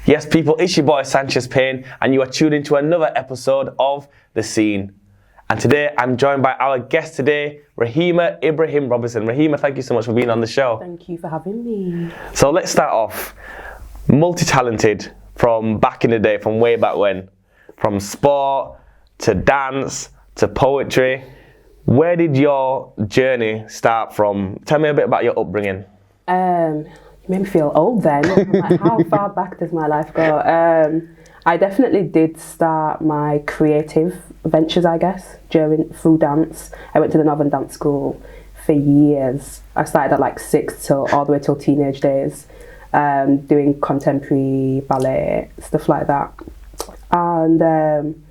Yes, people, it's your boy Sanchez Payne, and you are tuned into another episode of The Scene. And today I'm joined by our guest today, Rheima Ibrahim Robinson. Rheima, thank you so much for being on the show. Thank you for having me. So let's start off. Multi-talented from back in the day, from way back when. From sport to dance to poetry. Where did your journey start from? Tell me a bit about your upbringing. You made me feel old then. I'm like, how far back does my life go? I definitely did start my creative ventures, I guess, through dance. I went to the Northern Dance School for years. I started at like 6 till all the way till teenage days, doing contemporary ballet, stuff like that. And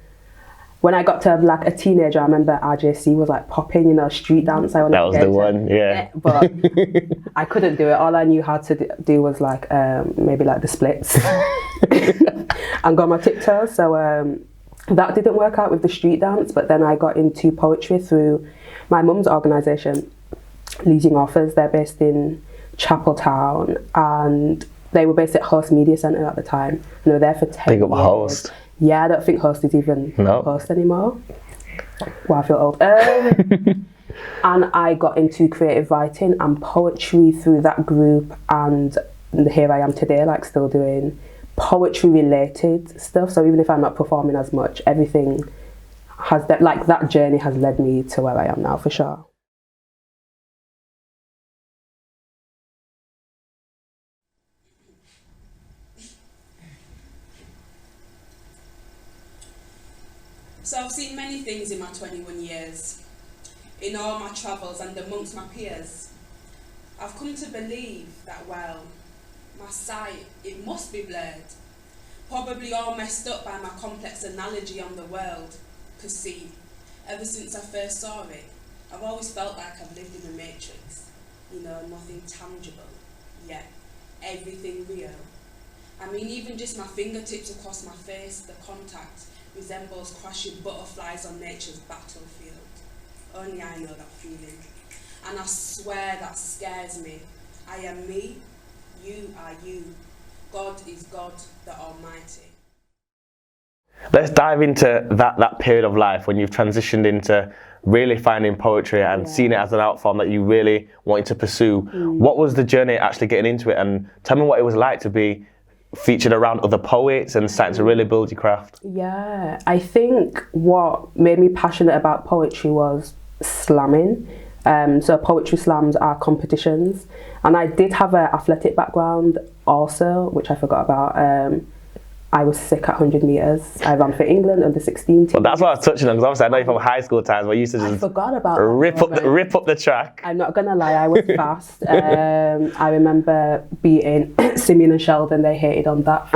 when I got to like a teenager, I remember RJC was like popping, you know, street dance. That was the one, yeah. But I couldn't do it. All I knew how to do was like maybe like the splits and go on my tiptoes. So that didn't work out with the street dance. But then I got into poetry through my mum's organisation, Leading Authors. They're based in Chapeltown, and they were based at Host Media Centre at the time. And they were there for 10 Big up years. Host. Yeah, I don't think Host is even Host anymore. Well, I feel old. And I got into creative writing and poetry through that group, and here I am today, like still doing poetry related stuff. So even if I'm not performing as much, everything has that journey has led me to where I am now, for sure. So I've seen many things in my 21 years, in all my travels and amongst my peers. I've come to believe that, well, my sight, it must be blurred, probably all messed up by my complex analogy on the world. 'Cause see, ever since I first saw it, I've always felt like I've lived in the matrix, you know, nothing tangible, yet everything real. I mean, even just my fingertips across my face, the contact resembles crashing butterflies on nature's battlefield. Only I know that feeling, and I swear that scares me. I am me, you are you. God is God, the Almighty. Let's dive into that period of life when you've transitioned into really finding poetry and seeing it as an art form that you really wanted to pursue. What was the journey actually getting into it? And tell me what it was like to be featured around other poets and starting to really build your craft. Yeah, I think what made me passionate about poetry was slamming. So poetry slams are competitions, and I did have an athletic background also, which I forgot about. I was sick at 100 metres. I ran for England under 16 team. Well, that's what I was touching on, because obviously I know you from high school times where you used to just rip up the track. I'm not gonna lie, I was fast. I remember beating Simeon and Sheldon. They hated on that.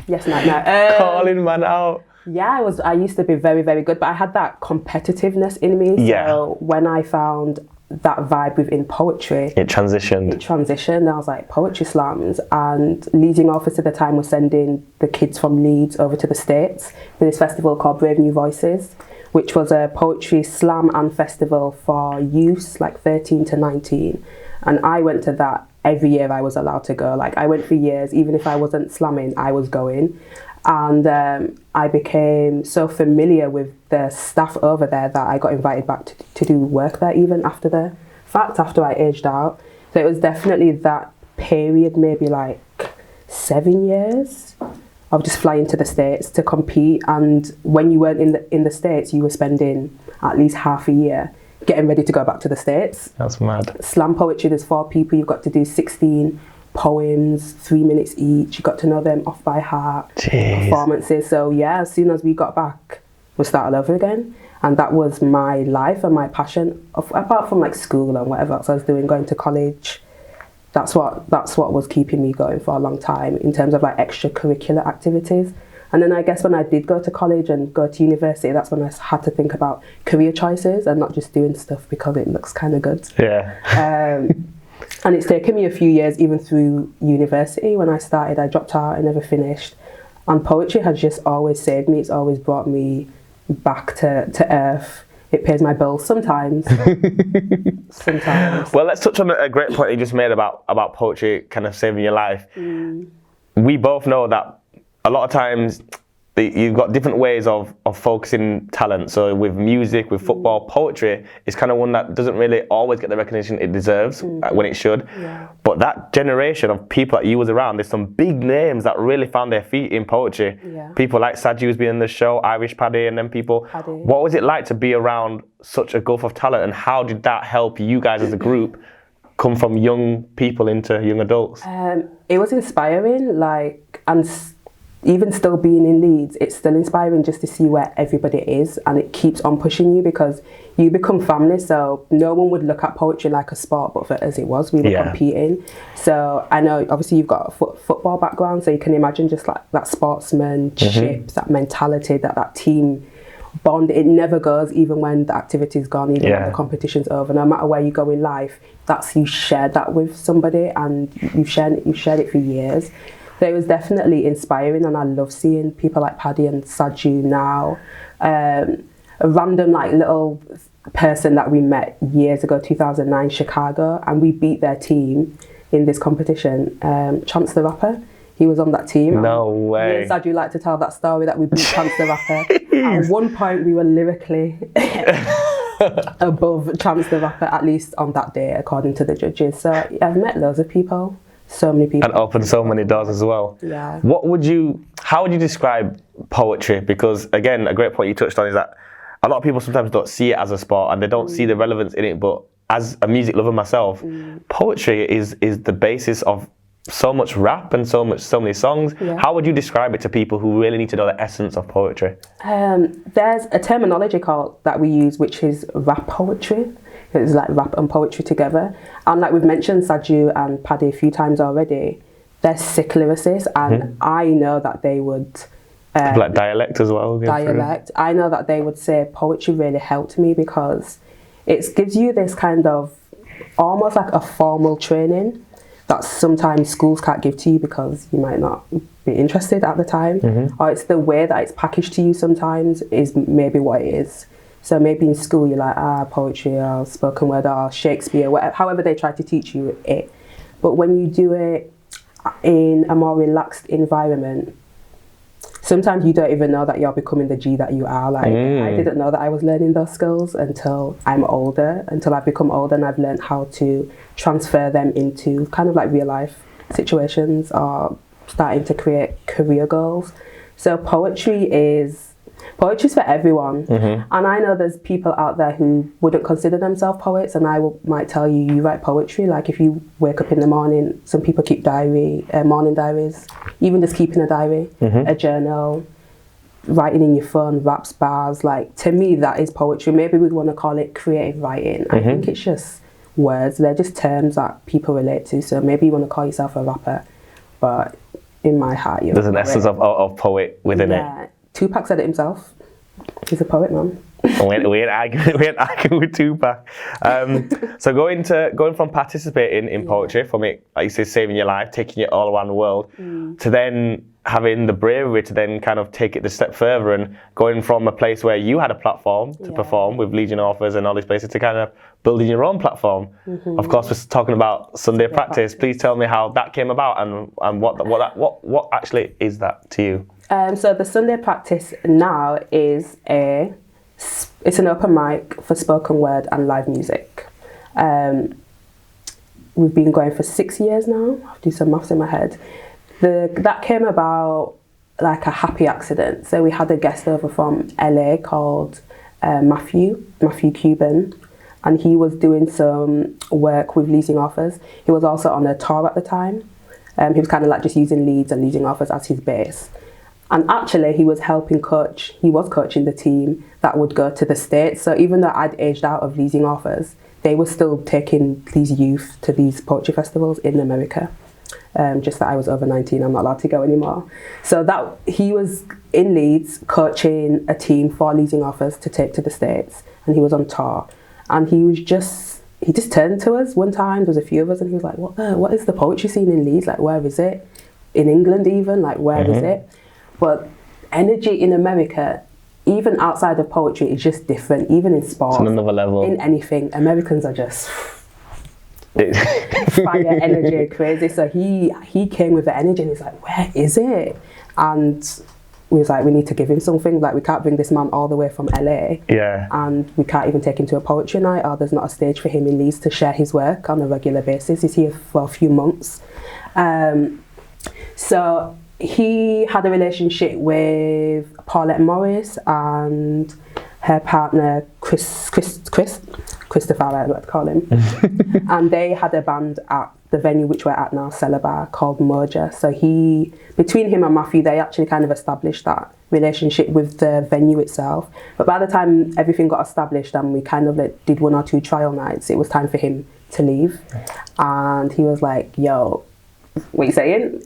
Yes, no. Calling man out. Yeah, I used to be very, very good, but I had that competitiveness in me. Yeah. So when I found that vibe within poetry, It transitioned. I was like, poetry slams. And Leading Authors at the time was sending the kids from Leeds over to the States for this festival called Brave New Voices, which was a poetry slam and festival for youths like 13 to 19. And I went to that every year I was allowed to go. Like, I went for years, even if I wasn't slamming, I was going. And I became so familiar with the staff over there that I got invited back to do work there even after the fact, after I aged out. So it was definitely that period, maybe like 7 years of just flying to the States to compete. And when you weren't in the States, you were spending at least half a year getting ready to go back to the States. That's mad. Slam poetry, there's 4 people, you've got to do 16 poems, 3 minutes each. You got to know them off by heart. Jeez. Performances. So yeah, as soon as we got back, we started over again, and that was my life and my passion. Apart from like school and whatever else I was doing, going to college, that's what was keeping me going for a long time in terms of like extracurricular activities. And then I guess when I did go to college and go to university, that's when I had to think about career choices and not just doing stuff because it looks kind of good. Yeah. And it's taken me a few years, even through university. When I started, I dropped out, I never finished. And poetry has just always saved me. It's always brought me back to earth it pays my bills sometimes. Sometimes. Well, let's touch on a great point you just made about poetry kind of saving your life. We both know that a lot of times you've got different ways of focusing talent. So with music, with football, poetry is kind of one that doesn't really always get the recognition it deserves when it should. Yeah. But that generation of people that you was around, there's some big names that really found their feet in poetry. Yeah. People like Sanchez who's been in the show, Irish Paddy, and then people. Paddy. What was it like to be around such a gulf of talent, and how did that help you guys as a group come from young people into young adults? It was inspiring, even still being in Leeds, it's still inspiring just to see where everybody is, and it keeps on pushing you because you become family. So no one would look at poetry like a sport, but for us it was. We were competing. So I know obviously you've got a football background, so you can imagine just like that sportsmanship, that mentality, that team bond. It never goes, even when the activity's gone, even when the competition's over. No matter where you go in life, you shared that with somebody, and you've shared it for years. So it was definitely inspiring, and I love seeing people like Paddy and Saju now. A random little person that we met years ago, 2009, Chicago, and we beat their team in this competition. Chance the Rapper, he was on that team. No way. Me and Saju like to tell that story that we beat Chance the Rapper. At one point we were lyrically above Chance the Rapper, at least on that day, according to the judges. So I've met loads of people. So many people. And opened so many doors as well. Yeah. How would you describe poetry? Because again, a great point you touched on is that a lot of people sometimes don't see it as a sport and they don't see the relevance in it. But as a music lover myself, poetry is the basis of so much rap and so many songs. Yeah. How would you describe it to people who really need to know the essence of poetry? There's a terminology that we use, which is rap poetry. It's like rap and poetry together. And like we've mentioned Saju and Paddy a few times already, they're sick lyricists, and I know that they would... like dialect as well. Dialect. I know that they would say poetry really helped me because it gives you this kind of almost like a formal training that sometimes schools can't give to you because you might not be interested at the time. Or it's the way that it's packaged to you sometimes is maybe what it is. So maybe in school you're like, poetry or spoken word or Shakespeare, whatever, however they try to teach you it. But when you do it in a more relaxed environment, sometimes you don't even know that you're becoming the G that you are. I didn't know that I was learning those skills until I've become older and I've learned how to transfer them into kind of like real life situations or starting to create career goals. So poetry's for everyone. And I know there's people out there who wouldn't consider themselves poets, and I might tell you, you write poetry. Like if you wake up in the morning, some people keep morning diaries, even just keeping a diary, a journal, writing in your phone, raps, bars. Like to me, that is poetry. Maybe we'd want to call it creative writing. I think it's just words. They're just terms that people relate to. So maybe you want to call yourself a rapper, but in my heart, there's an essence of poet within it. Tupac said it himself. He's a poet, man. we ain't arguing with Tupac. So going from participating in poetry, from it, like you say, saving your life, taking it all around the world, to then having the bravery to then kind of take it a step further and going from a place where you had a platform to perform with Legion Authors and all these places to kind of building your own platform. Of course, we're talking about Sunday Practice. Please tell me how that came about and what actually is that to you? So the Sunday Practice now is it's an open mic for spoken word and live music. We've been going for 6 years now. I have to do some maths in my head. That came about like a happy accident. So we had a guest over from LA called Matthew Cuban, and he was doing some work with Leading Authors. He was also on a tour at the time. He was kind of like just using Leeds and Leading Authors as his base. And actually he was coaching the team that would go to the States. So even though I'd aged out of Leading Authors, they were still taking these youth to these poetry festivals in America. Just that I was over 19, I'm not allowed to go anymore. So that he was in Leeds coaching a team for Leading Authors to take to the States, and he was on tour. And he just turned to us one time, there was a few of us, and he was like, what is the poetry scene in Leeds? Like, where is it? In England even, like, where is it? But energy in America even outside of poetry, it's just different. Even in sport, It's on another level. in anything, Americans are just fire, energy, crazy. So he came with the energy, and he's like, "Where is it?" And we was like, "We need to give him something. Like, we can't bring this man all the way from LA, and we can't even take him to a poetry night, or there's not a stage for him in Leeds to share his work on a regular basis. He's here for a few months." So he had a relationship with Paulette Morris and her partner Christopher, I like to call him, and they had a band at the venue which we're at now, Cellar Bar, called Moja. So between him and Matthew, they actually kind of established that relationship with the venue itself. But by the time everything got established and we kind of did 1 or 2 trial nights, it was time for him to leave. And he was like, "Yo, what are you saying?"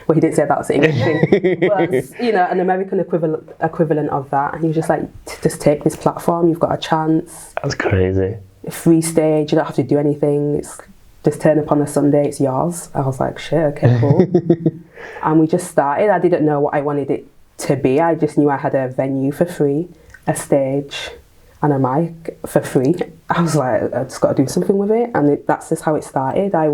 Well, he didn't say that, saying anything. But, you know, an American equivalent of that. And he was just like, "Just take this platform, you've got a chance. That's crazy. Free stage, you don't have to do anything. Just turn up on a Sunday, it's yours." I was like, "Shit, okay, cool." And we just started. I didn't know what I wanted it to be. I just knew I had a venue for free, a stage, and a mic for free. I was like, I just got to do something with it. And that's just how it started. I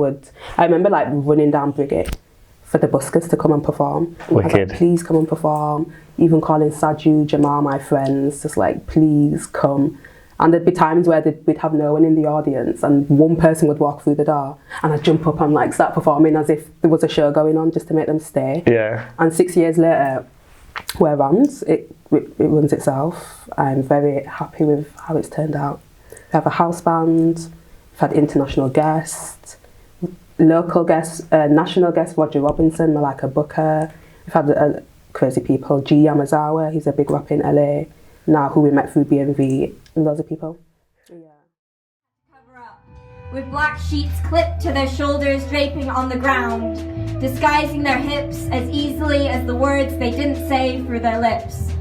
remember like running down Briggate for the buskers to come and perform. And I was like, "Please come and perform." Even calling Saju, Jamal, my friends, just like, "Please come." And there'd be times where we'd have no one in the audience and one person would walk through the door and I'd jump up and like start performing as if there was a show going on just to make them stay. Yeah. And 6 years later, we're runs. It runs itself. I'm very happy with how it's turned out. We have a house band, we've had international guests, local guests, national guests, Roger Robinson, Malika Booker. We've had crazy people, G Yamazawa, he's a big rapper in LA, now who we met through BMV, and loads of people. Yeah. Cover up, with black sheets clipped to their shoulders draping on the ground, disguising their hips as easily as the words they didn't say through their lips.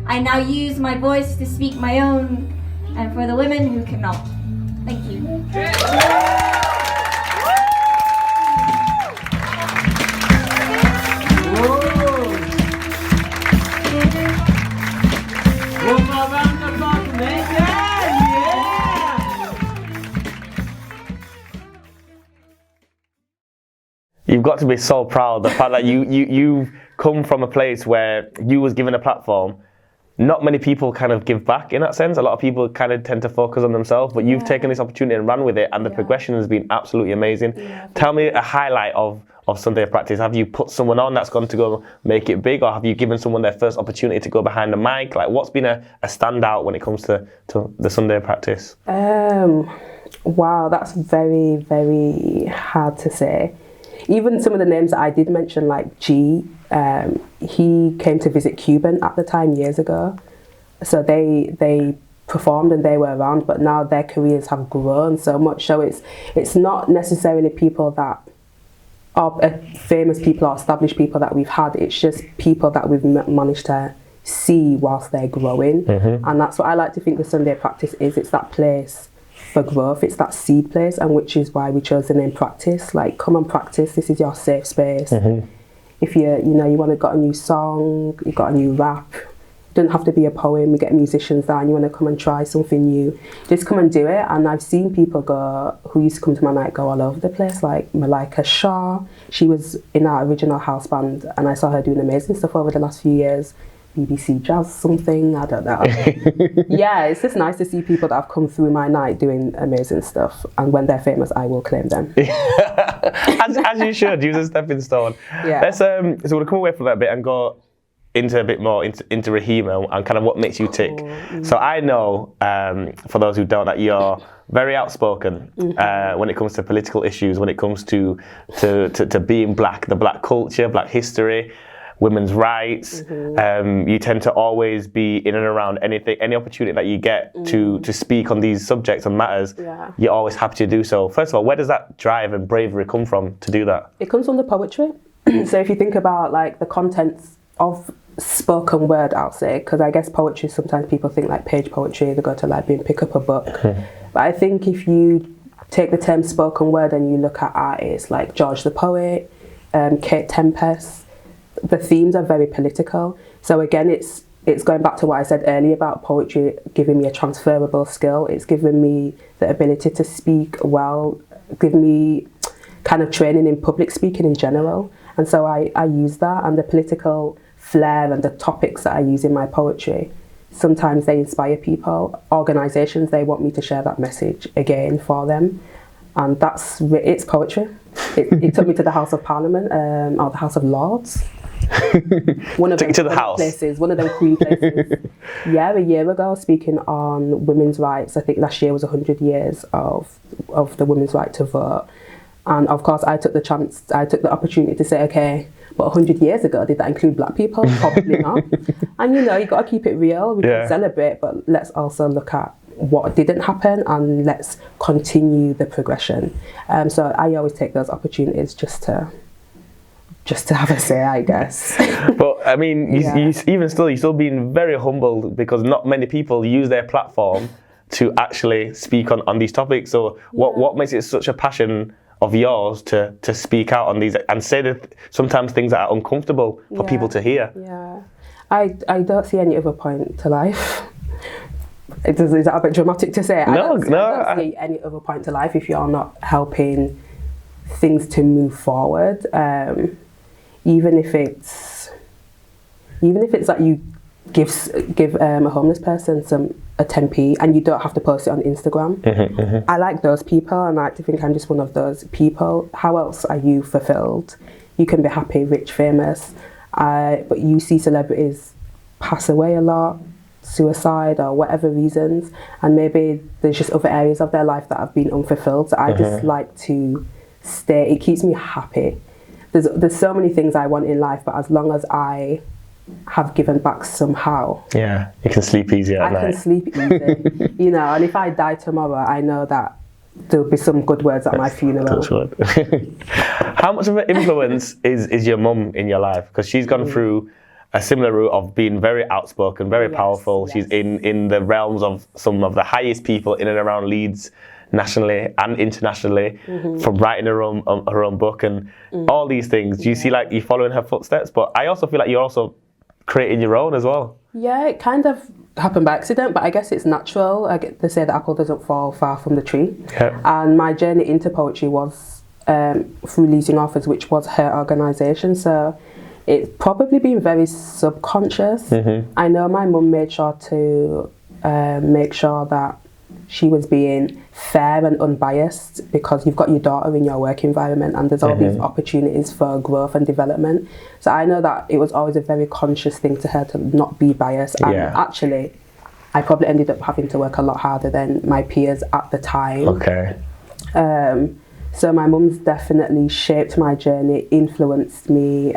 I now use my voice to speak my own, and for the women who cannot. Thank you. You've got to be so proud. The fact that you've come from a place where you was given a platform. Not many people kind of give back in that sense. A lot of people kind of tend to focus on themselves, but you've taken this opportunity and run with it, and the progression has been absolutely amazing. Tell me a highlight of Sunday Practice. Have you put someone on that's going to go make it big, or have you given someone their first opportunity to go behind the mic? Like, what's been a standout when it comes to the Sunday Practice? Wow, that's very, very hard to say. Even some of the names that I did mention, like G, he came to visit Cuban at the time years ago. So they performed and they were around, but now their careers have grown so much. So it's not necessarily people that are famous people or established people that we've had. It's just people that we've managed to see whilst they're growing. And that's what I like to think the Sunday Practice is. It's that place for growth, it's that seed place, and which is why we chose the name Practice. Like, come and practice, this is your safe space. If you want to got a new song, you got a new rap, it doesn't have to be a poem. We get musicians there and you want to come and try something new, just come and do it. And I've seen people who used to come to my night go all over the place, like Malika Shaw. She was in our original house band and I saw her doing amazing stuff over the last few years. BBC Jazz something, I don't know. Yeah, it's just nice to see people that have come through my night doing amazing stuff, and when they're famous I will claim them. as you should, use a stepping stone. Yeah. Let's so we'll come away from that bit and go into a bit more into Rheima and kind of what makes you tick. So I know, for those who don't, that you're very outspoken when it comes to political issues, when it comes to being black, the black culture, black history, women's rights. You tend to always be in and around any opportunity that you get to speak on these subjects and matters. You're always happy to do so. First of all, where does that drive and bravery come from to do that? It comes from the poetry. So if you think about like the contents of spoken word, I'll say, because I guess poetry, sometimes people think like page poetry, they go to library and pick up a book. But I think if you take the term spoken word and you look at artists like George the Poet, Kate Tempest, the themes are very political. So again, it's it's going back to what I said earlier about poetry giving me a transferable skill. It's given me the ability to speak well, given me kind of training in public speaking in general. And so I use that, and the political flair and the topics that I use in my poetry, sometimes they inspire people, organisations, they want me to share that message again for them. And it's poetry. It took me to the House of Parliament, or the House of Lords. One of them places, one of them queen places. Yeah, a year ago, speaking on women's rights. I think last year was 100 years of the women's right to vote. And of course, I took the opportunity to say, okay, but 100 years ago, did that include black people? Probably not. And you got to keep it real. We can celebrate, but let's also look at what didn't happen, and let's continue the progression. So I always take those opportunities just to have a say, I guess. But I mean, you're still being very humble, because not many people use their platform to actually speak on these topics. So what makes it such a passion of yours to speak out on these and say that sometimes things that are uncomfortable for people to hear? Yeah, I don't see any other point to life. Is that a bit dramatic to say? I don't see any other point to life if you're not helping things to move forward. Even if it's like you give a homeless person a 10p and you don't have to post it on Instagram. I like those people, and I like to think I'm just one of those people. How else are you fulfilled? You can be happy, rich, famous, but you see celebrities pass away a lot, suicide or whatever reasons, and maybe there's just other areas of their life that have been unfulfilled. So I just like to stay. It keeps me happy. There's so many things I want in life, but as long as I have given back somehow, you can sleep easy at night. I can sleep easy. And if I die tomorrow, I know that there'll be some good words at my funeral. How much of an influence is your mum in your life? Because she's gone through a similar route of being very outspoken, very powerful. She's in the realms of some of the highest people in and around Leeds, nationally and internationally, from writing her own book and all these things. Do you see like you following her footsteps? But I also feel like you're also creating your own as well. Yeah, it kind of happened by accident, but I guess it's natural. They say the apple doesn't fall far from the tree. And my journey into poetry was through Leading Authors, which was her organisation. So it's probably been very subconscious. I know my mum made sure to make sure that she was being fair and unbiased, because you've got your daughter in your work environment and there's all these opportunities for growth and development. So I know that it was always a very conscious thing to her to not be biased. And actually, I probably ended up having to work a lot harder than my peers at the time. So my mum's definitely shaped my journey, influenced me.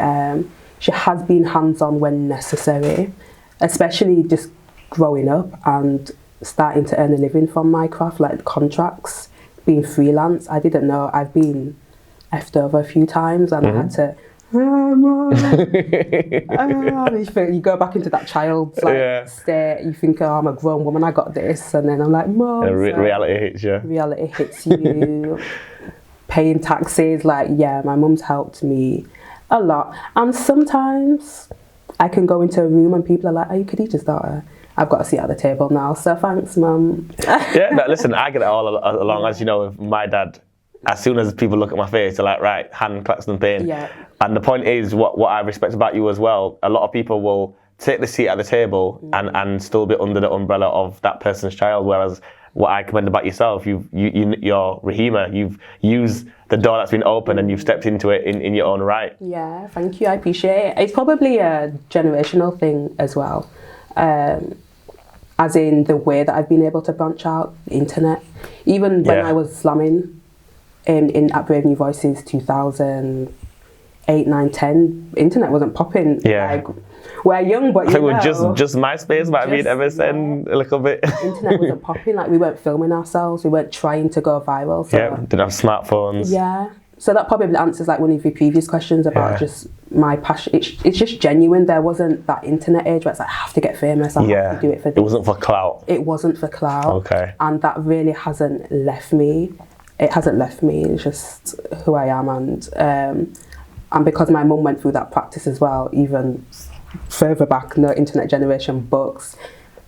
She has been hands-on when necessary, especially just growing up and starting to earn a living from my craft, like contracts, being freelance. I didn't know. I've been effed over a few times, and I had to, you go back into that child's state. You think, I'm a grown woman, I got this, and then I'm like, Mum. Reality hits you. Reality hits you. Paying taxes, my mum's helped me a lot. And sometimes I can go into a room and people are like, are you Khadijah's daughter? I've got a seat at the table now, so thanks, Mum. Listen, I get it all along, as you know, with my dad. As soon as people look at my face, they're like, right, hand, Claxton Payne. And the point is, what I respect about you as well, a lot of people will take the seat at the table and still be under the umbrella of that person's child, whereas what I commend about yourself, you're Rheima. You've used the door that's been open and you've stepped into it in your own right. Yeah, thank you, I appreciate it. It's probably a generational thing as well. As in the way that I've been able to branch out, the internet. Even when I was slamming at Brave New Voices 2008, 9, 10, internet wasn't popping. We're young, but I think we're just MySpace might be MSN a little bit. Internet wasn't popping, we weren't filming ourselves, we weren't trying to go viral. So. Didn't have smartphones. So that probably answers one of your previous questions about just my passion. It's just genuine. There wasn't that internet age where it's I have to get famous, I have to do it for this. It wasn't for clout. It wasn't for clout. And that really hasn't left me. It hasn't left me. It's just who I am. And because my mum went through that practice as well, even further back, no internet generation, books,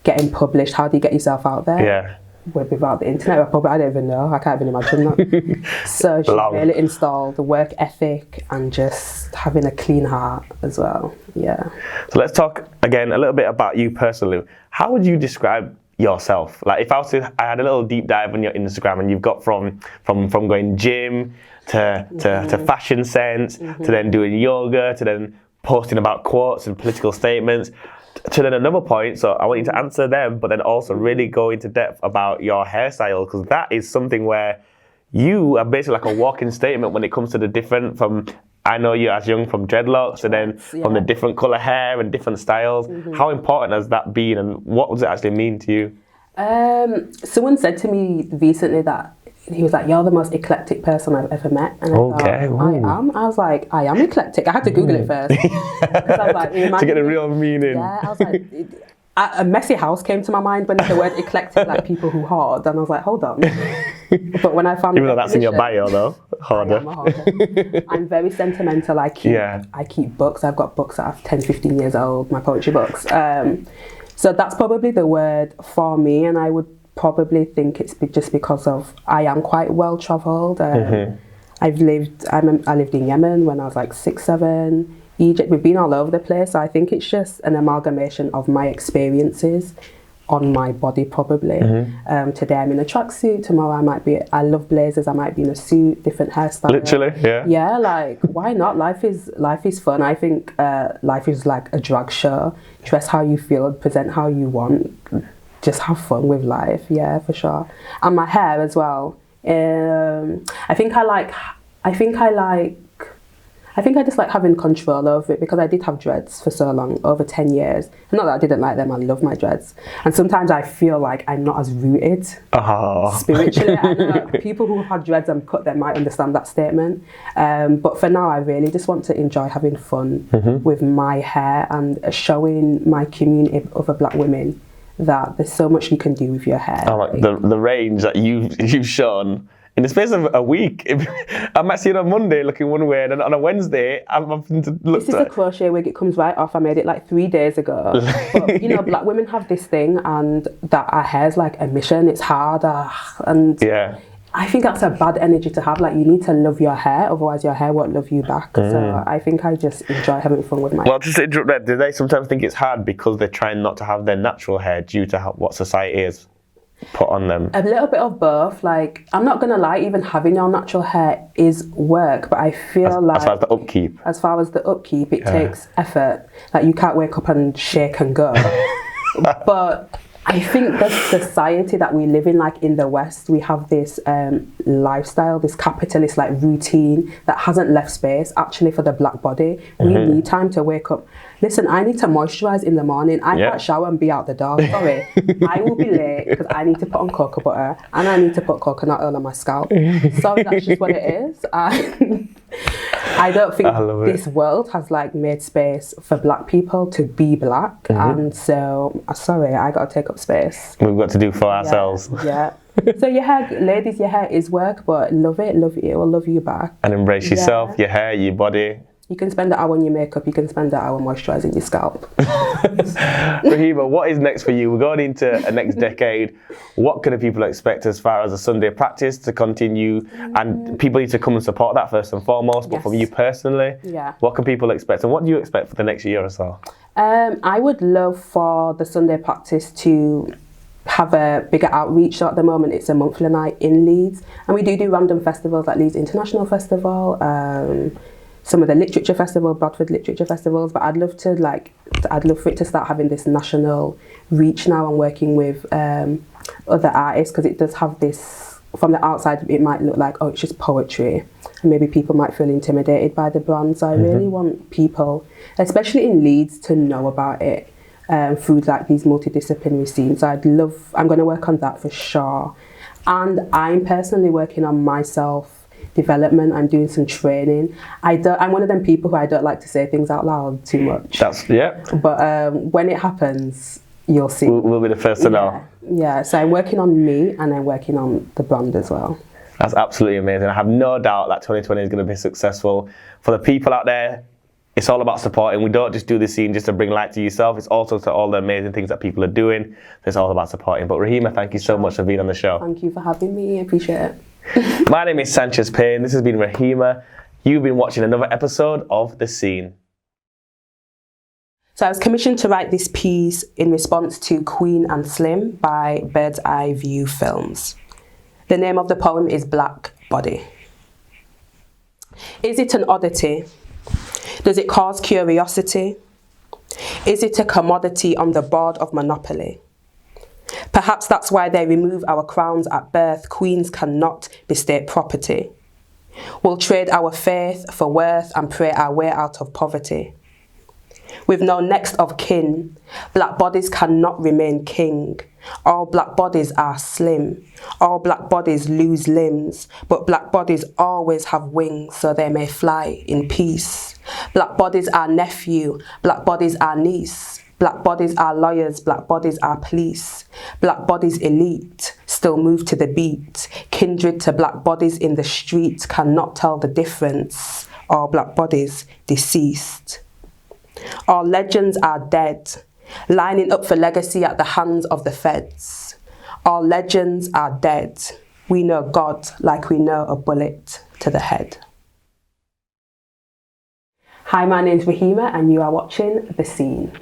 getting published. How do you get yourself out there? Yeah. Without the internet, I don't even know. I can't even imagine that. So she really installed the work ethic and just having a clean heart as well. Yeah. So let's talk again a little bit about you personally. How would you describe yourself? Like if I had a little deep dive on your Instagram, and you've got from going gym to fashion sense, to then doing yoga, to then posting about quotes and political statements, to then another point. So I want you to answer them, but then also really go into depth about your hairstyle, because that is something where you are basically like a walking statement when it comes to the different, from I know you as young from dreadlocks, and then from the different colour hair and different styles. How important has that been, and what does it actually mean to you? Someone said to me recently that he was like, "You're the most eclectic person I've ever met." And I thought, I am. I was like, I am eclectic. I had to Google it first. I was like, to get a real meaning. Yeah, I was like, a messy house came to my mind when the word eclectic, like people who hoard, and I was like, hold on. But when I found, even though that's in your bio though, hoarder. I am a hoarder. I'm very sentimental. I keep books. I've got books that are 10, 15 years old, my poetry books. So that's probably the word for me, and I would probably think it's just because of I am quite well travelled. I lived in Yemen when I was like 6, 7. Egypt, we've been all over the place. So I think it's just an amalgamation of my experiences on my body probably. Today I'm in a tracksuit, tomorrow I love blazers, I might be in a suit, different hairstyles. Literally, yeah. Yeah, like why not? Life is fun. I think life is like a drag show. Dress how you feel, present how you want. Just have fun with life, yeah, for sure. And my hair as well. I think I just like having control over it, because I did have dreads for so long, over 10 years. Not that I didn't like them, I love my dreads. And sometimes I feel like I'm not as rooted spiritually. I know people who have had dreads and cut them might understand that statement. But for now, I really just want to enjoy having fun with my hair and showing my community of other black women that there's so much you can do with your hair. Like the range that you've shown in the space of a week. I might see it on Monday looking one way, and then on a Wednesday I'm having to look. This is a crochet wig. It comes right off. I made it like 3 days ago. But you know, black women have this thing, and that our hair's like a mission. It's hard, and I think that's a bad energy to have. Like, you need to love your hair, otherwise your hair won't love you back. So I think I just enjoy having fun with my hair. Well, just to interrupt there, do they sometimes think it's hard because they're trying not to have their natural hair due to what society is put on them? A little bit of both. Like, I'm not gonna lie, even having your natural hair is work, but I feel as far as the upkeep, it takes effort. Like, you can't wake up and shake and go. But I think the society that we live in, like in the West, we have this lifestyle, this capitalist like routine that hasn't left space actually for the black body. We need time to wake up. Listen, I need to moisturize in the morning. I can't shower and be out the door. Sorry, I will be late because I need to put on cocoa butter and I need to put coconut oil on my scalp. Sorry, that's just what it is. I don't think this world has like made space for black people to be black, and so sorry, I got to take up space. We've got to do for ourselves. Yeah. So your hair, ladies, your hair is work, but love it, it will love you back. And embrace yourself, your hair, your body. You can spend an hour on your makeup, you can spend an hour moisturising your scalp. Rheima, what is next for you? We're going into a next decade. What can the people expect as far as a Sunday practice to continue? And people need to come and support that first and foremost, but from you personally, what can people expect? And what do you expect for the next year or so? I would love for the Sunday practice to have a bigger outreach. So at the moment it's a monthly night in Leeds, and we do random festivals like Leeds International Festival, some of the literature festival, Bradford literature festivals, but I'd love for it to start having this national reach now and working with other artists, because it does have this, from the outside it might look like, oh, it's just poetry, and maybe people might feel intimidated by the brand. So I really want people, especially in Leeds, to know about it through like these multidisciplinary scenes. So I'm going to work on that for sure. And I'm personally working on myself development. I'm doing some training. I'm one of them people who I don't like to say things out loud too much. But when it happens, you'll see. We'll be the first to know. Yeah, so I'm working on me and I'm working on the brand as well. That's absolutely amazing. I have no doubt that 2020 is going to be successful. For the people out there, it's all about supporting. We don't just do the scene just to bring light to yourself. It's also to all the amazing things that people are doing. It's all about supporting. But Rheima, thank you so much for being on the show. Thank you for having me. I appreciate it. My name is Sanchez Payne. This has been Rheima. You've been watching another episode of The Scene. So I was commissioned to write this piece in response to Queen and Slim by Bird's Eye View Films. The name of the poem is Black Body. Is it an oddity? Does it cause curiosity? Is it a commodity on the board of monopoly? Perhaps that's why they remove our crowns at birth. Queens cannot be state property. We'll trade our faith for worth and pray our way out of poverty. With no next of kin, black bodies cannot remain king. All black bodies are slim. All black bodies lose limbs, but black bodies always have wings so they may fly in peace. Black bodies are nephew, black bodies are niece. Black bodies are lawyers, black bodies are police. Black bodies elite, still move to the beat. Kindred to black bodies in the street, cannot tell the difference. All black bodies deceased. All legends are dead, lining up for legacy at the hands of the feds. All legends are dead. We know God like we know a bullet to the head. Hi, my name's Rheima and you are watching The Scene.